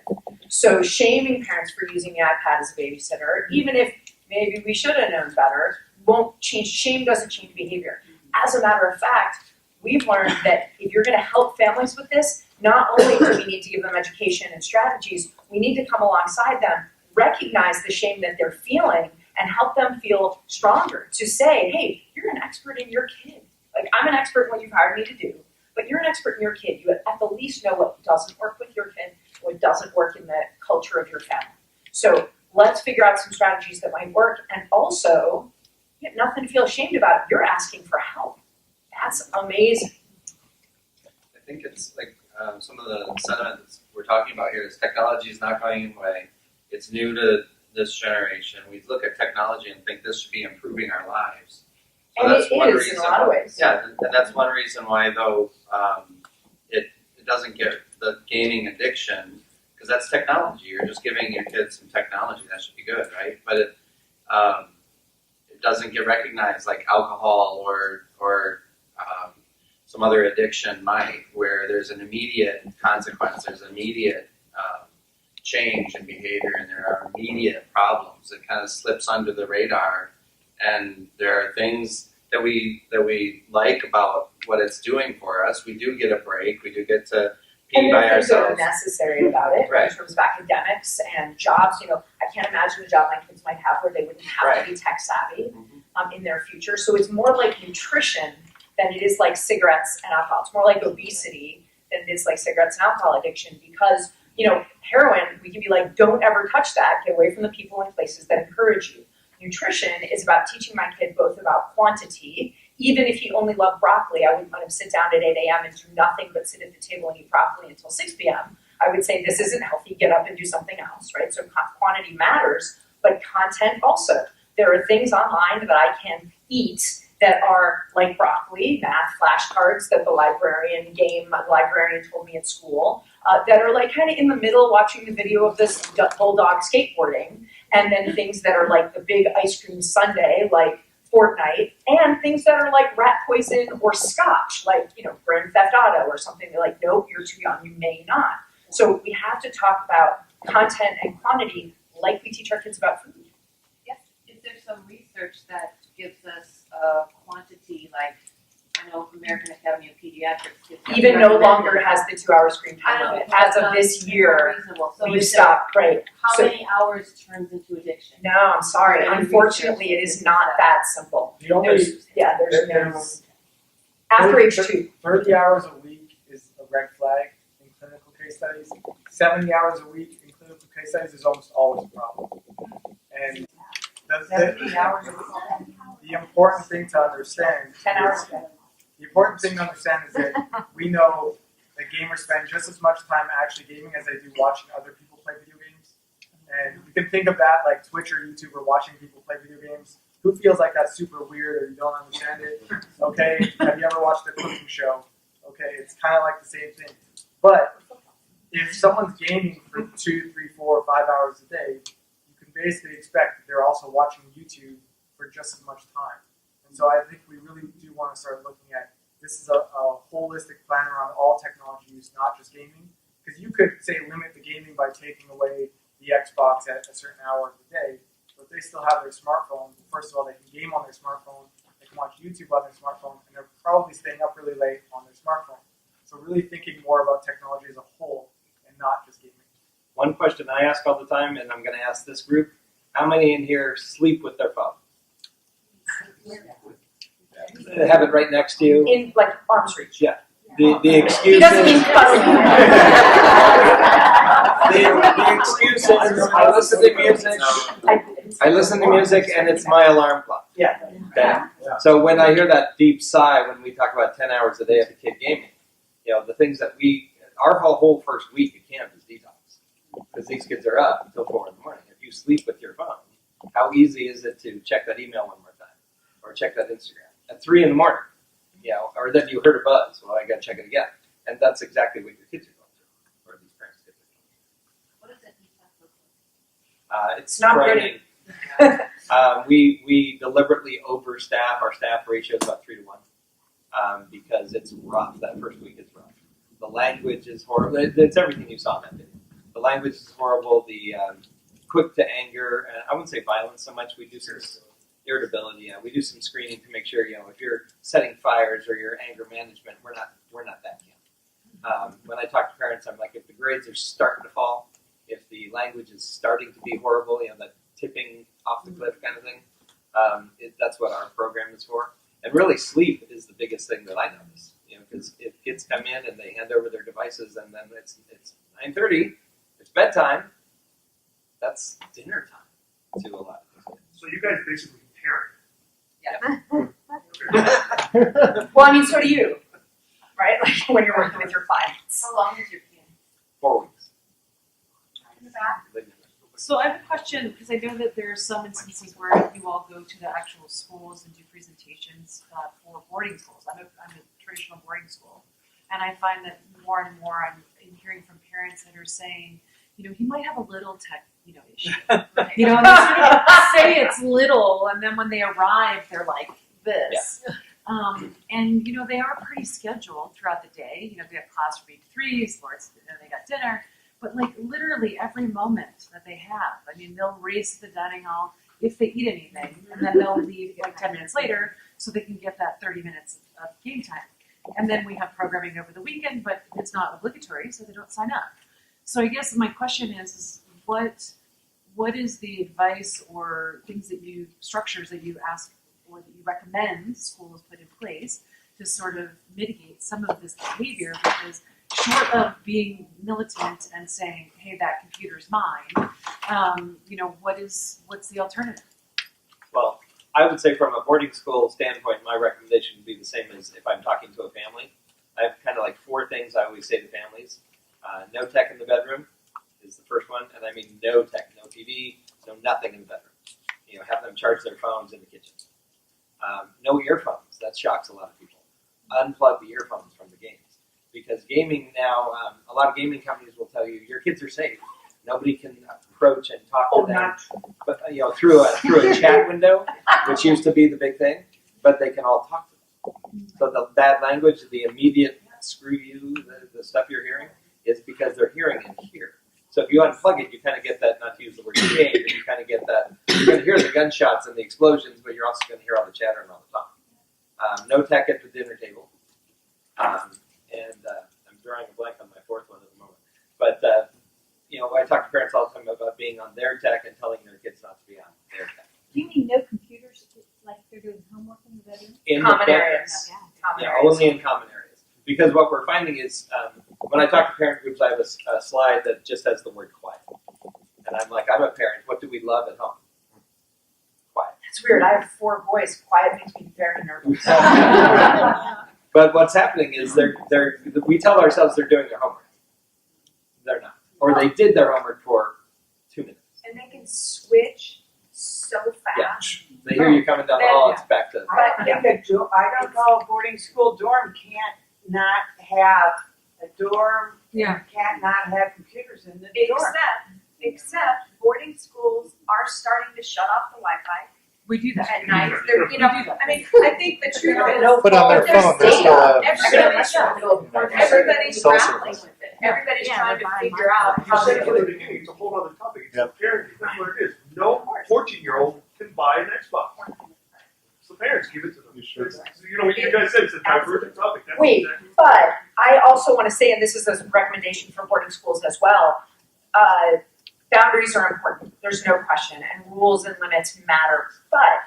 So shaming parents for using the iPad as a babysitter, even if maybe we should have known better, won't change. Shame doesn't change behavior. As a matter of fact, we've learned that if you're going to help families with this, not only do we need to give them education and strategies, we need to come alongside them, recognize the shame that they're feeling, and help them feel stronger to say, hey, you're an expert in your kid. Like, I'm an expert in what you've hired me to do, but you're an expert in your kid. You at the least know what doesn't work with your kid, what doesn't work in the culture of your family. So let's figure out some strategies that might work, and also, you have nothing to feel ashamed about. You're asking for help. That's amazing. I think it's like some of the sentiments we're talking about here is technology is not going away. It's new to this generation. We look at technology and think this should be improving our lives. So And that's it one is reason, in a lot of ways. Yeah, and that's one reason why, though, it doesn't get the gaming addiction, because that's technology. You're just giving your kids some technology. That should be good, right? But it doesn't get recognized like alcohol or some other addiction might, where there's an immediate consequence, there's immediate change in behavior, and there are immediate problems. It kind of slips under the radar, and there are things that we like about what it's doing for us. We do get a break. We do get to And peeing there by are things that are ourselves. necessary about it Right. in terms of academics and jobs. You know, I can't imagine a job my kids might have where they wouldn't have to be tech savvy in their future. So it's more like nutrition than it is like cigarettes and alcohol. It's more like obesity than it is like cigarettes and alcohol addiction because, you know, heroin, we can be like, don't ever touch that. Get away from the people and places that encourage you. Nutrition is about teaching my kid both about quantity. Even if he only loved broccoli, I wouldn't let him sit down at 8 a.m. and do nothing but sit at the table and eat broccoli until 6 p.m. I would say this isn't healthy, get up and do something else, right? So quantity matters, but content also. There are things online that I can eat that are like broccoli, math flashcards that the librarian told me at school, that are like kind of in the middle watching the video of this bulldog skateboarding, and then things that are like the big ice cream sundae, like Fortnite, and things that are like rat poison or scotch, like, you know, Grand Theft Auto or something. They're like, nope, you're too young, you may not. So we have to talk about content and quantity like we teach our kids about food. Yes, is there some research that gives us a quantity, like, I know American Academy of Pediatrics gives us Even no recommended- longer has the 2 hour screen I time know, limit. but As of that's this not year, reasonable. So we've is there- stopped, right. How So- many hours turns into addiction? No, I'm sorry. Any Unfortunately, it is not that simple. The only, There's no, there's after age 2. 30 hours a week is a red flag in clinical case studies. 70 hours a week in clinical case studies is almost always a problem. And the important thing to understand 10 hours is, a day. the important thing to understand is that we know that gamers spend just as much time actually gaming as they do watching other people play video games. And you can think of that like Twitch or YouTube or watching people play video games. Who feels like that's super weird or you don't understand it? Okay, have you ever watched a cooking show? Okay, it's kind of like the same thing. But if someone's gaming for 2, 3, 4, 5 hours a day, you can basically expect that they're also watching YouTube for just as much time. And so I think we really do want to start looking at this is a holistic plan around all technology use, not just gaming. Because you could say limit the gaming by taking away the Xbox at a certain hour of the day, but if they still have their smartphone, first of all, they can game on their smartphone, they can watch YouTube on their smartphone, and they're probably staying up really late on their smartphone. So really thinking more about technology as a whole and not just gaming. One question I ask all the time, and I'm going to ask this group, how many in here sleep with their phone? They have it right next to you. In like arm's reach. Yeah. The He excuses. doesn't mean cuddling. The excuses. I listen to music. I listen to music, and it's my alarm clock. Yeah. Okay. So when I hear that deep sigh when we talk about 10 hours a day of a kid gaming, you know, the things that our whole first week at camp is detox, because these kids are up until 4 in the morning. If you sleep with your phone, how easy is it to check that email one more time, or check that Instagram at 3 in the morning? You know, or then you heard a buzz. Well, I got to check it again, and that's exactly what your kids are going through, or these parents' kids are going What does a detox look like? It's not training. We deliberately overstaff. Our staff ratio is about 3 to 1 because it's rough. That first week is rough. The language is horrible. It's everything you saw in that video. The language is horrible. The quick to anger. I wouldn't say violence so much. We do some irritability. Yeah, we do some screening to make sure, you know, if you're setting fires or your anger management, we're not that camp. When I talk to parents, I'm like, if the grades are starting to fall, if the language is starting to be horrible, you know, that tipping off the cliff kind of thing, that's what our program is for. And really, sleep is the biggest thing that I notice. You know, because if kids come in and they hand over their devices, and then it's 9:30, it's bedtime. That's dinner time to a lot of kids. So you guys basically Well, I mean, so do you, right? Like when you're working with your clients. How long is your plan? 4 weeks. In the back? So I have a question, because I know that there are some instances where you all go to the actual schools and do presentations for boarding schools. I'm a traditional boarding school, and I find that more and more I'm hearing from parents that are saying, you know, he might have a little tech, you know, issue. You know, they sort of say it's little, and then when they arrive, they're like this. Yeah. And you know, they are pretty scheduled throughout the day. You know, they have class from 8 to 3, sports, and then they got dinner. But like literally every moment that they have, I mean, they'll race to the dining hall if they eat anything, and then they'll leave like 10 minutes later so they can get that 30 minutes of game time. And then we have programming over the weekend, but it's not obligatory, so they don't sign up. So I guess my question is what is the advice or structures that you ask or that you recommend schools put in place to sort of mitigate some of this behavior? Because short of being militant and saying, hey, that computer's mine, what's the alternative? Well, I would say from a boarding school standpoint, my recommendation would be the same as if I'm talking to a family. I have kind of like 4 things I always say to families. No tech in the bedroom is the first one, and I mean no tech, no TV, no nothing in the bedroom. Have them charge their phones in the kitchen. No earphones. That shocks a lot of people. Unplug the earphones from the games. Because gaming now, a lot of gaming companies will tell you your kids are safe. Nobody can approach and talk to them, but through a chat window, which used to be the big thing. But they can all talk to them. So the bad language, the immediate screw you, the stuff you're hearing, is because they're hearing it here. So if you unplug it, you kind of get that. Not to use the word game, but you kind of get that. You're going to hear the gunshots and the explosions, but you're also going to hear all the chatter and all the talk. No tech at the dinner table. And I'm drawing a blank on my 4th one at the moment. But, I talk to parents all the time about being on their tech and telling their kids not to be on their tech. Do you mean no computers, like they're doing homework in the bedroom? In Common the areas. Common Yeah, areas. only in common areas. Because what we're finding is, when I talk to parent groups, I have a slide that just has the word quiet. And I'm like, I'm a parent. What do we love at home? Quiet. That's weird. I have 4 boys. Quiet makes me very nervous. But what's happening is we tell ourselves they're doing their homework. They're not. Or they did their homework for 2 minutes. And they can switch so fast. Yeah. They hear you coming down the hall, it's back to... I don't know, a boarding school dorm can't not have a dorm, can't not have computers in the dorm. Except boarding schools are starting to shut off the Wi-Fi. We do that At night. They're, I mean, I think the truth is, But on their phone, they still have. everybody's Social grappling with it. Everybody's trying to figure out how Said to at do the it. beginning, it's a whole other topic. It's parenting. That's what it is. No 14-year-old can buy an Xbox. So parents give it to them. You guys said it's a divergent topic. That's Wait, exactly. but I also want to say, and this is a recommendation for boarding schools as well, boundaries are important. There's no question, and rules and limits matter. But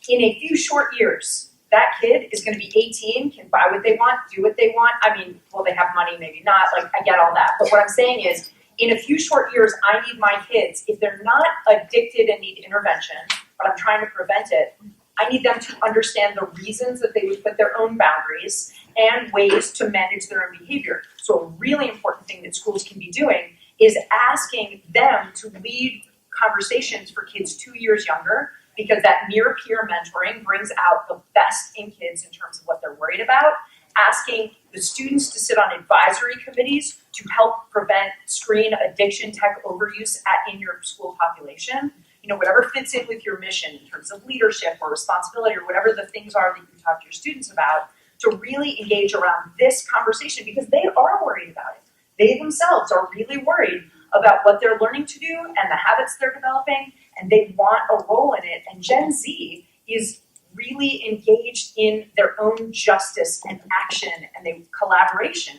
in a few short years, that kid is going to be 18, can buy what they want, do what they want. I mean, will they have money? Maybe not. I get all that. But what I'm saying is, in a few short years, I need my kids, if they're not addicted and need intervention, but I'm trying to prevent it, I need them to understand the reasons that they would put their own boundaries and ways to manage their own behavior. So a really important thing that schools can be doing is asking them to lead conversations for kids 2 years younger, because that near-peer mentoring brings out the best in kids in terms of what they're worried about. Asking the students to sit on advisory committees to help prevent screen addiction, tech overuse in your school population. Whatever fits in with your mission in terms of leadership or responsibility or whatever the things are that you talk to your students about, to really engage around this conversation, because they are worried about it. They themselves are really worried about what they're learning to do and the habits they're developing, and they want a role in it. And Gen Z is really engaged in their own justice and action and collaboration,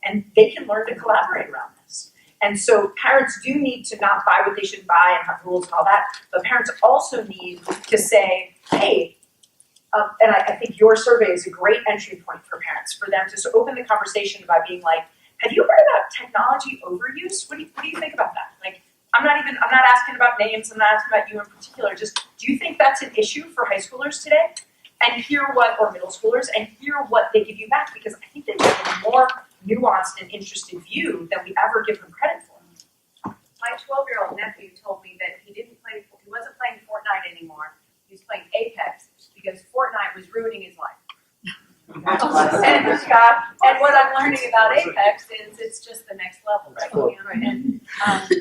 and they can learn to collaborate around this. And so parents do need to not buy what they should buy and have rules and all that, but parents also need to say, hey, and I think your survey is a great entry point for parents, for them to open the conversation by being like, have you heard about technology overuse? What do you think about that? I'm not asking about names, I'm not asking about you in particular, just do you think that's an issue for high schoolers today? And or middle schoolers, and hear what they give you back, because I think they have a more nuanced and interesting view than we ever give them credit for. My 12-year-old nephew told me that he wasn't playing Fortnite anymore. He was playing Apex because Fortnite was ruining his life. And what I'm learning about Apex is it's just the next level, right? Cool. And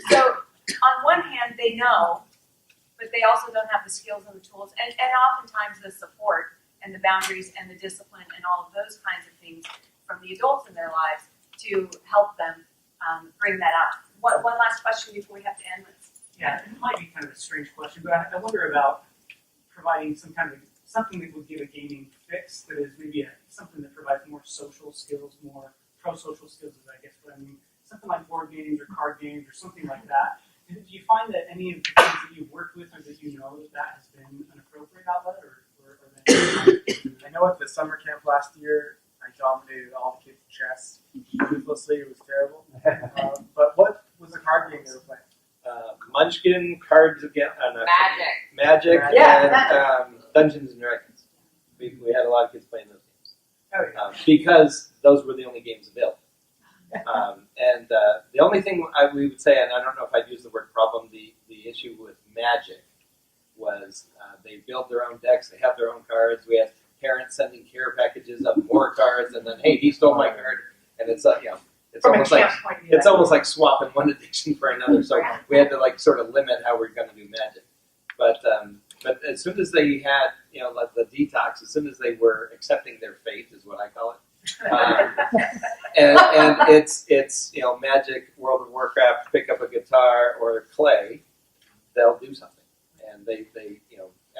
so on one hand, they know, but they also don't have the skills and the tools, and oftentimes the support and the boundaries and the discipline and all of those kinds of things from the adults in their lives to help them bring that out. One last question before we have to end this. Yeah, it might be kind of a strange question, but I wonder about providing some kind of something that would give a gaming fix that is maybe something that provides more social skills, more pro-social skills is I guess what I mean. Something like board games or card games or something like that. Do you find that any of the things that you've worked with or that you know that has been an appropriate outlet or I know at the summer camp last year, I dominated all the kids in chess. Ruthlessly, it was terrible. But what was the card game they were playing? Munchkin, Cards Again, Magic, Yeah, and Dungeons and Dragons. We had a lot of kids playing those games. Oh, yeah. Because those were the only games available. And the only thing we would say, and I don't know if I'd use the word problem, the issue with Magic was they build their own decks, they have their own cards. We had parents sending care packages of more cards, and then, hey, he stole my card. And it's it's From almost a like camp's point of view, almost like swapping one addiction for another. So we had to like sort of limit how we're going to do Magic. But as soon as they had like the detox, as soon as they were accepting their fate, is what I call it. And it's Magic, World of Warcraft, pick up a guitar or clay, they'll do something, and they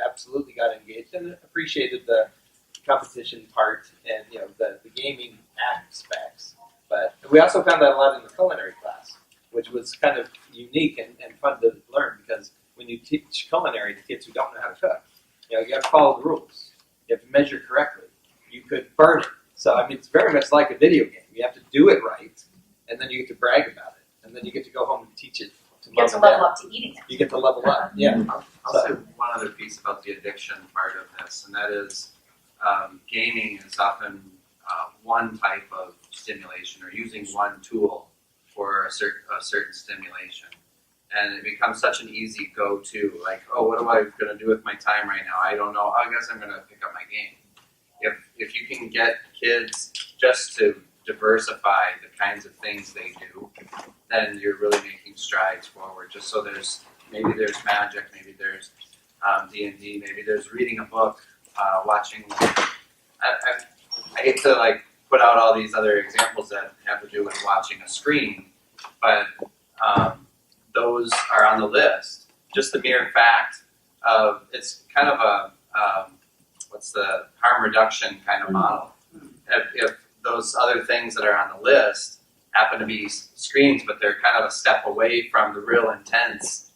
absolutely got engaged and appreciated the competition part and the gaming aspects. But we also found that a lot in the culinary class, which was kind of unique and fun to learn because when you teach culinary to kids who don't know how to cook, you have to follow the rules. You have to measure correctly. You could burn it. So, I mean, it's very much like a video game. You have to do it right, and then you get to brag about it. And then you get to go home and teach it to You get to level up to eating it. You get to level up, yeah. I'll say one other piece about the addiction part of this, and that is gaming is often one type of stimulation or using one tool for a certain stimulation. And it becomes such an easy go-to, like, oh, what am I going to do with my time right now? I don't know. I guess I'm going to pick up my game. If you can get kids just to diversify the kinds of things they do, then you're really making strides forward. Just so there's Magic, maybe there's D&D, maybe there's reading a book, watching. I hate to like put out all these other examples that have to do with watching a screen, but those are on the list. Just the mere fact of it's kind of a what's the harm reduction kind of model. If those other things that are on the list happen to be screens, but they're kind of a step away from the real intense,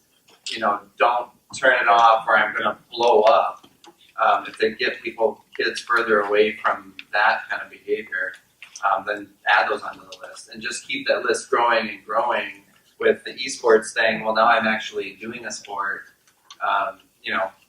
don't turn it off or I'm going to blow up. If they get kids further away from that kind of behavior, then add those onto the list and just keep that list growing and growing with the esports thing. Well, now I'm actually doing a sport,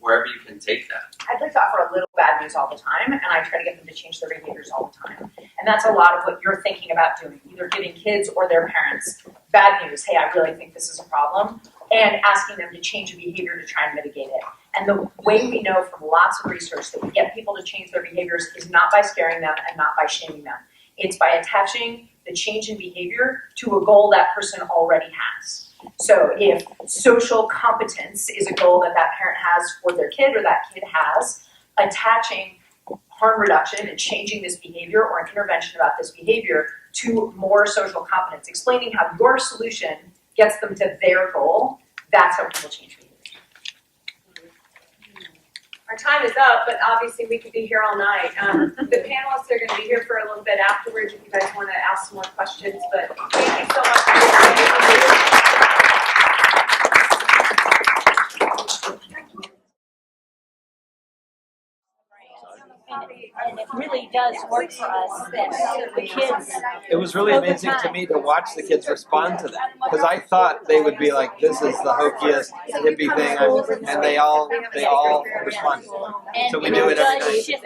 wherever you can take that. I'd like to offer a little bad news all the time, and I try to get them to change their behaviors all the time. And that's a lot of what you're thinking about doing, either giving kids or their parents bad news, hey, I really think this is a problem, and asking them to change a behavior to try and mitigate it. And the way we know from lots of research that we get people to change their behaviors is not by scaring them and not by shaming them. It's by attaching the change in behavior to a goal that person already has. So if social competence is a goal that parent has for their kid or that kid has, attaching harm reduction and changing this behavior or an intervention about this behavior to more social competence, explaining how your solution gets them to their goal, that's how people change behavior. Our time is up, but obviously we could be here all night. The panelists are going to be here for a little bit afterwards if you guys want to ask some more questions, but thank you so much for And it really does work for us that the kids. It was really amazing to me to watch the kids respond to that because I thought they would be like, "This is the hokiest hippie thing," and they all respond. So we do it every night. It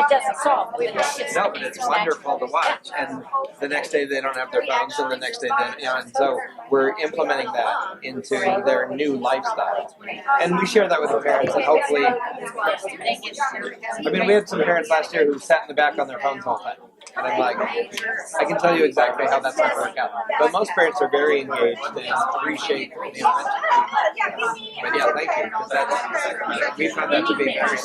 doesn't solve, but it shifts. No, but it's wonderful to watch. And the next day they don't have their phones, and the next day they, and so we're implementing that into their new lifestyle. And we share that with the parents, and hopefully. I mean, we had some parents last year who sat in the back on their phones all the time. And I'm like, I can tell you exactly how that's going to work out. But most parents are very engaged and appreciate the intervention. But yeah, thank you. Because we found that to be very